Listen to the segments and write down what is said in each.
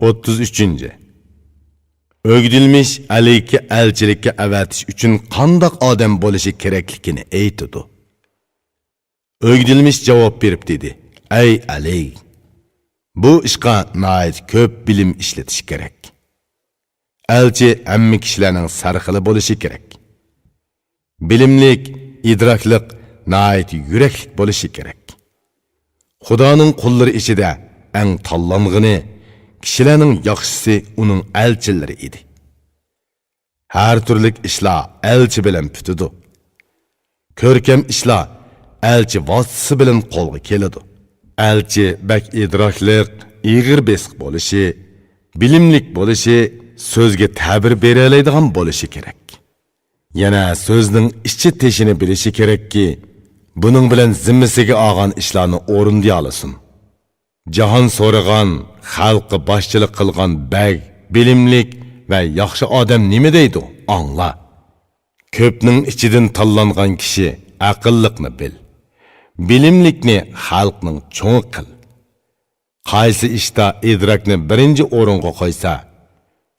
33. Ögdilmiş aleyki elçilikka avatish uchun qandoq odam bo'lishi kerakligini aytdi. Ögdilmiş javob berib dedi: "Ey Aley, bu ishqa nayt ko'p bilim ishlatish kerak. Elchi hamma kishilarning sarxili bo'lishi kerak. Bilimlik, idroklik, nayt yuraklik bo'lishi kerak. Xudoning qullari ichida eng tanlang'ini kishilarning yaxshisi uning elchilari edi. Har turlik ishlar elchi bilan putidi. Ko'rkam ishlar elchi vasitasi bilan qo'lga keladi. Elchi bak idroklik, ig'ir besiq bo'lishi, bilimlik bo'lishi, so'zga ta'bir bera oladigan bo'lishi kerak. Yana so'zning ichi teshini bilishi kerakki, buning bilan zimmasiga olgan ishlarni o'rindiya olasin. Jahon so'ragan, xalqqa boshchilik qilgan bag, bilimlik va yaxshi odam nima deydi? Angla. Ko'pning ichidan tanlangan kishi aqlliqni bil. Bilimlikni xalqning cho'ng qil. Qaysi ishda idrokni birinchi o'ringa qo'ysa,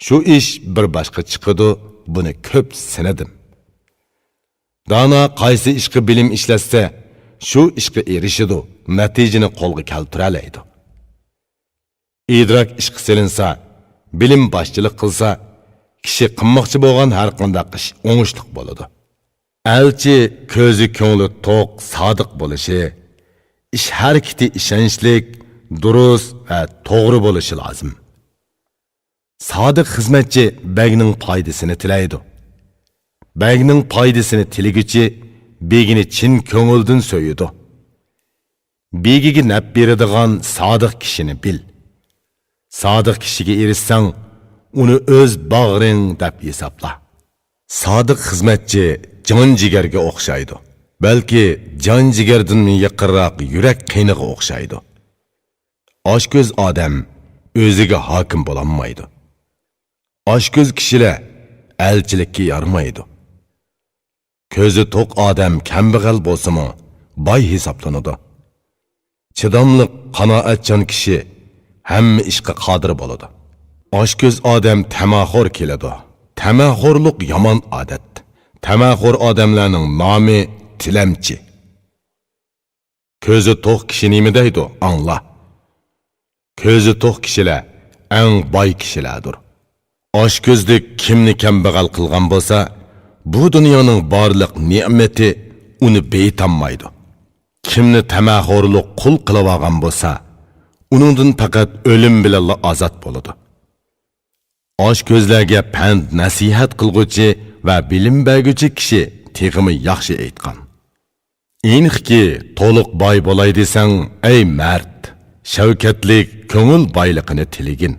shu ish bir boshqa chiqadi, buni ko'p sinadim. Dana qaysi ishga bilim ishlatsa, shu ishga erishidi, natijani qo'lga keltira oladi. İdrak ishqi silinsa, bilim boshchilik qilsa, kishi qilmoqchi bo'lgan har qanday ish o'ngishliq bo'ladi. Elchi ko'zi ko'ngli to'q, sodiq bo'lishi, ish harakati ishonchlik, durust va to'g'ri bo'lishi lozim. Sodiq xizmatchi bagning foydasini tilaydi. Bagning foydasini tiliguchi begini chin ko'ngildan so'yidi. Begiga naf beradigan sodiq kishini bil. Sodiq kishiga erishsang, uni o'z bag'ring deb hisobla. Sodiq xizmatchi jon jigarga o'xshaydi. Balki jon jigardan yaqinroq yurak qiyniga o'xshaydi. Oshko'z odam o'ziga hokim bo'lolmaydi. Oshko'z kishilar elchilikka yarmaydi. Ko'zi to'q odam kambag'al bo'lsa-mu, boy hisoblanadi. Chidamliq, qanoatchan kishi hamma ishga qodir bo'ladi. Oshko'z odam tamaxo'r keladi. Tamaxo'rlik yomon odat. Tamaxo'r odamlarning nomi tilamchi. Ko'zi to'q kishi nima deydi? Angla. Ko'zi to'q kishilar eng boy kishilardir. Oshko'zlik kimni kambag'al qilgan bo'lsa, bu dunyoning barliq ne'mati uni beytanmaydi. Kimni tamaxo'rlik qul qilib olgan bo'lsa, uningdan faqat o'lim bilan ozod bo'ladi. Oshko'zlarga pand nasihat qilguvchi va bilim berguvchi kishi teg'imi yaxshi aytgan. Inxki to'liq boy bo'lay desang, ey mard, shavkatlik, ko'ngil boyligini tiligin.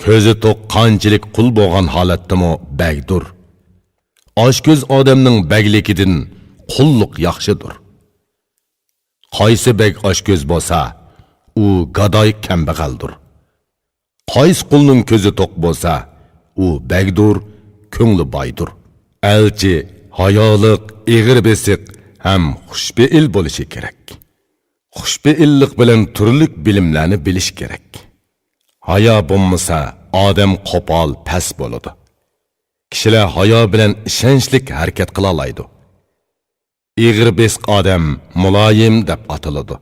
Ko'zi to'q qanchalik qul bo'lgan holatdami bagdur. Oshko'z odamning bagligidan qulluq yaxshidir. Qaysi bag oshko'z bo'lsa, u gadoy kambag'aldir. Qaysi qulning ko'zi to'q bo'lsa, u bagdur, ko'ngli boydir. Elchi hayoliq, ig'ir besiq ham xushbeil bo'lishi kerak. Xushbeillik bilan turli bilimlarni bilish kerak. Hayo bo'lmasa, odam qo'pol, past bo'ladi. Kishilar hayo bilan ishonchli harakat qila oladi. Ig'ir besiq odam muloyim deb ataladi.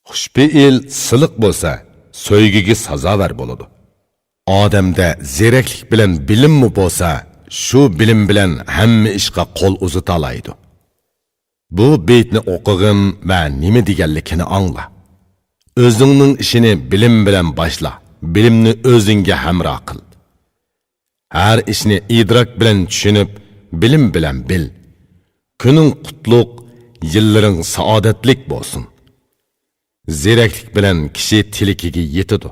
Xushbeil, siliq bo'lsa, so'ygiga sazovar bo'ladi. Odamda zeraklik bilan bilimmi bo'lsa, shu bilim bilan hamma ishga qo'l uzata oladi. Bu beytni o'qig'in va nima deganligini angla. O'zingning ishini bilim bilan boshla. Bilimni o'zingga hamroh qil. Har ishni idrok bilan tushunib, bilim bilan bil. Kuning qutlug, yillaring saodatlik bo'lsin. Zeraklik bilan kishi tilikiga yetadi.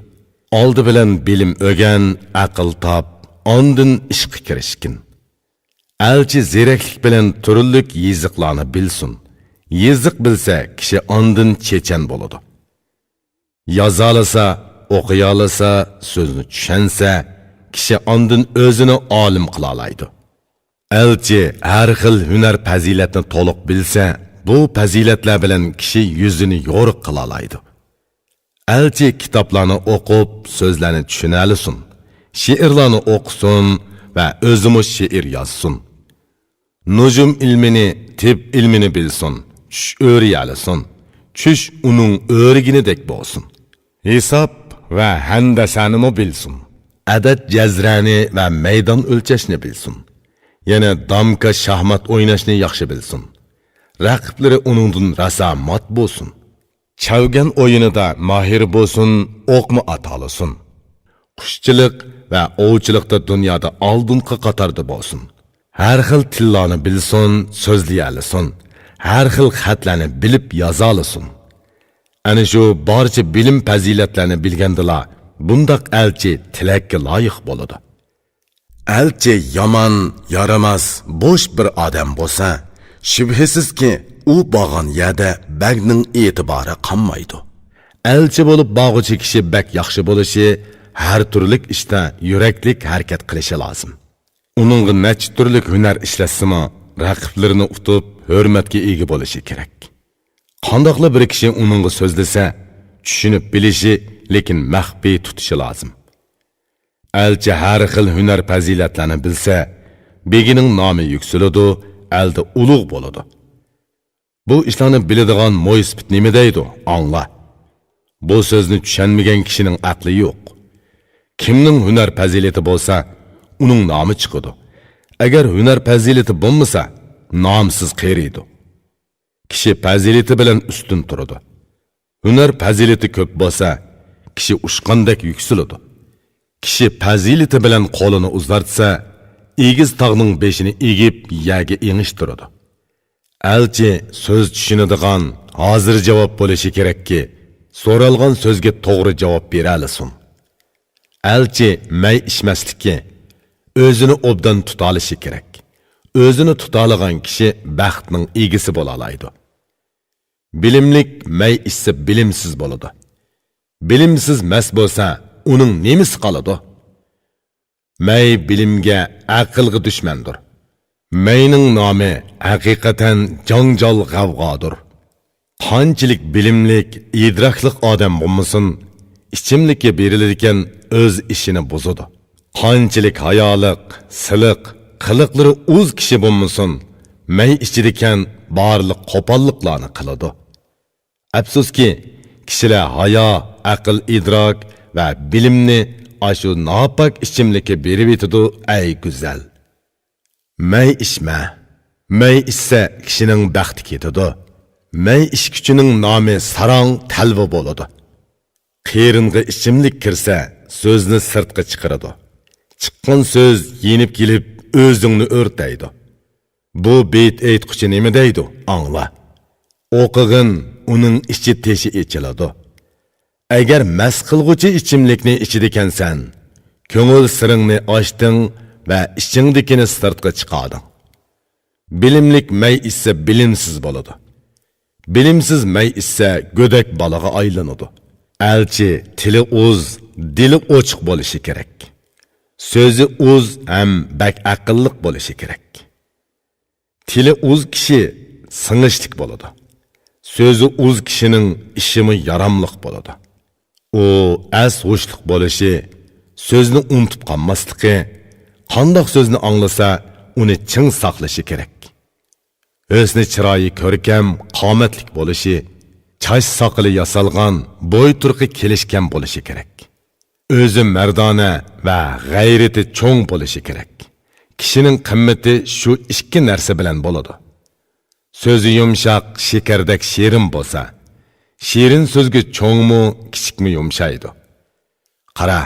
Oldi bilan bilim o'gan, aql top, ondan ishga kirishkin. Elchi zeraklik bilan turlik yiziqlarni bilsin. Yiziq bilsa, kishi ondan chechan bo'ladi. Yozalasa, o'qiyolasa, so'zni tushunsa, kishi ondan o'zini olim qila oladi. Elchi har xil hunar fazilatni to'liq bilsa, bu fazilatlar bilan kishi yuzini yo'riq qila oladi. Elçi kitaplarını okup sözlerini düşünəlisin. Şiirlarını okusun ve özümüz şiir yazsın. Nujum ilmini, tip ilmini bilsin. Çüş öğriyəlisin. Çüş onun öğreginidek bolsun. Hesap ve hendesenimi bilsin. Adet cezrəni ve meydan ölçeşini bilsin. Yine damka şahmat oynaşını yaxşı bilsin. Raqibleri onundan rasa mat bolsun. Çavgan oyunida mahir bolsun, oqmu atalısın. Quşçılık ve ovçılıkta dünyada aldınqa qatarda bolsun. Her xil tillarni bilsin, sözleyəlisin. Her xil xatlarni bilip yazalısın. Ani şu barcha bilim fazilatlarni bilgandila, bundaq elçi tilakka loyiq bo'ladi. Elçi yaman, yaramaz, boş bir adam bo'lsa, shubhisizki u bağan yerda bagning e'tibori qolmaydi. Elçi bo'lib bağıcı kishi bak yaxshi bo'lishi, har turlik ishda yuraklik harakat qilishi lozim. Uningga necha turlik hunar ishlasimi, raqiblarini utib, hurmatga ega bo'lishi kerak. Qandoqli bir kishi uningga so'zlasa, tushunib bilishi, lekin maxfiy tutishi lozim. Elçi har xil hunar fazilatlarni bilsa, begining nomi yuksiladi, elde ulug' bo'ladi. Bu ishlarni biladigan mo'ysipit nima deydi? Angla. Bu so'zni tushunmagan kishining aqli yo'q. Kimning hunar fazilati bo'lsa, uning nomi chiqadi. Agar hunar fazilati bo'lmasa, nomsiz qeriydi. Kishi fazilati bilan ustun turadi. Hunar fazilati ko'p bo'lsa, kishi ushqandek yuksiladi. Kishi fazilati bilan qo'lini uzartsa, egiz tog'ning beshini egib, yerga engishtiradi. Elçi söz tushunadigan, hozir javob bo'lishi kerakki, so'ralgan so'zga to'g'ri javob bera olsin. Elçi may ishmasligi, o'zini obdan tuta olishi kerak. O'zini tuta olgan kishi baxtning egisi bo'la oladi. Bilimlik may ishsa bilimsiz bo'ladi. Bilimsiz mas bo'lsa, uning nemisi qoladi? May bilimga, aqlga dushmandir. Mayning nomi haqiqatan janjal g'avg'odir. Qanchalik bilimlik, idraklik odam bo'lmasin, ichimlikka beriladigan o'z ishini buzadi. Qanchalik hayoliq, siliq, qiliqlari o'z kishi bo'lmasin, may ichidikan barliq qo'polliqlarni qiladi. Afsuski, kishilar hayo, aql, idrok va bilimni ashu nopak ichimlikka berib etadi, ay go'zal. May ishma. May ishsa kishining baxti ketadi. May ish kuchining nomi sarong talva bo'ladi. Qeringa ichimlik kirsa, so'zni sirtqa chiqaradi. Chiqqan so'z yenib kelib, o'zingni o'rtaydi. Bu beyt aytquchi nima deydi? Angla. O'qig'in, uning ichi teshi ichiladi. Agar mas qilg'uchi ichimlikni ichidikansan, ko'ngil siringni ochding va ichingdikini sirtqa chiqarding. Bilimlik may issa bilimsiz bo'ladi. Bilimsiz may issa go'dak bolaga aylanadi. Elçi tili o'z, dili ochiq bo'lishi kerak. So'zi o'z ham bak aqlliq bo'lishi kerak. Tili o'z kishi singishlik bo'ladi. So'zi o'z kishining ishimi yaramliq bo'ladi. U as ho'shliq bo'lishi, so'zni unutib qolmasligi, qandoq so'zni anglasa, uni ching saqlashi kerak. O'sni chiroyi ko'rkam, qomatlik bo'lishi, chash soqili yasalgan, bo'y turqi kelishgan bo'lishi kerak. O'zi mardona va g'ayrati cho'ng bo'lishi kerak. Kishining qimmati shu ikki narsa bilan bo'ladi. So'zi yumshoq, shekardek shirin bo'lsa, shirin so'zga cho'ngmi, kichikmi yumshaydi. Qara,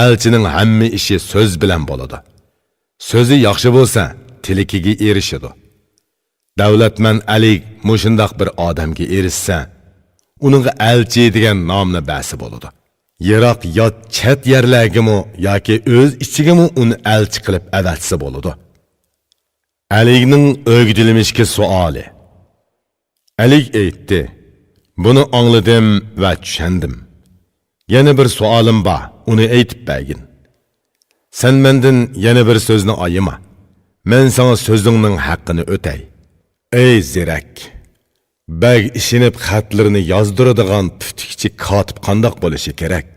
elchining hamma ishi so'z bilan bo'ladi. So'zi yaxshi bo'lsa, tilikiga erishadi. Davlatman Ali mushundoq bir odamga erishsa, uningga elchi degan nomni basi bo'ladi. Yiroq yot chet yerlargami yoki o'z ichigami uni elchi qilib avatsa bo'ladi. Alining o'g'dilimishki savoli. Ali aytdi: "Buni angladim va tushundim. Yana bir savolim bor, uni aytib bergin. Sen mendan yana bir so'zni ayima. Men sana so'zingning haqqini o'tay." Ey zirak! Bag ishinib xatlarini yozdıradigan putikchi kotib qandoq bo'lishi kerak?